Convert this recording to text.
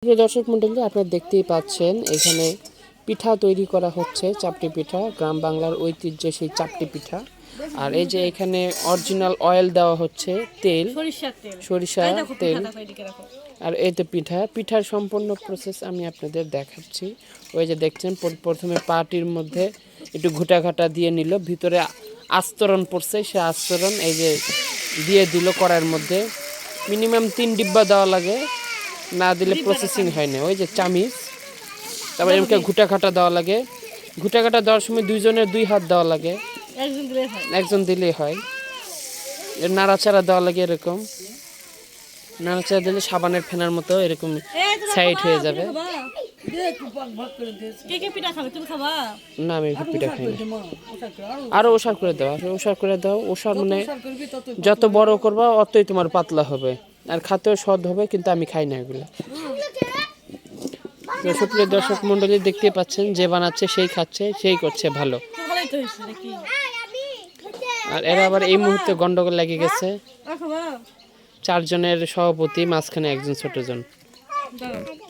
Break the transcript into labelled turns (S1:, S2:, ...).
S1: প্রিয় দর্শক মণ্ডলী, আপনারা দেখতেই পাচ্ছেন এখানে পিঠা তৈরি করা হচ্ছে। চাপটি পিঠা, গ্রাম বাংলার ঐতিহ্য সেই চাপটি পিঠা। আর এই যে এখানে অরিজিনাল অয়েল দেওয়া হচ্ছে, তেল, সরিষা তেল। আর এই তো পিঠার সম্পূর্ণ প্রসেস আমি আপনাদের দেখাচ্ছি। ওই যে দেখছেন প্রথমে পাটির মধ্যে একটু ঘুটাঘাটা দিয়ে নিল, ভিতরে আস্তরণ পড়ছে, সে আস্তরণ এই যে দিয়ে দিল কড়াইয়ের মধ্যে। মিনিমাম 3 ডিব্বা দেওয়া লাগে, না দিলে প্রসেসিং হয় না। ওই যে চামিচ, তারপরে এমকে ঘুটাঘাটা দেওয়া লাগে। ঘুটাঘাটা দেওয়ার সময় দুইজনের 2 হাত দেওয়া লাগে, একজন দিলেই হয়। এর নাড়াচাড়া দেওয়া লাগে, এরকম নাড়াচাড়া দিলে সাবানের ফেনার মতো এরকম সাইড হয়ে যাবে। না, আমি পিঠা খাই না। আরো ওষার করে দাও, ওষার করে দাও। ওষার মানে যত বড় করবা অতই তোমার পাতলা হবে, আর খাতেও স্বাদ হবে, কিন্তু আমি খাই না এগুলো। সুপ্রিয় দর্শক মণ্ডলী, দেখতে পাচ্ছেন যে বানাচ্ছে সেই খাচ্ছে, সেই করছে ভালো। আর এরা আবার এই মুহূর্তে গন্ডগোল লেগে গেছে। 4 জনের সভাপতি, মাঝখানে একজন ছোট জন।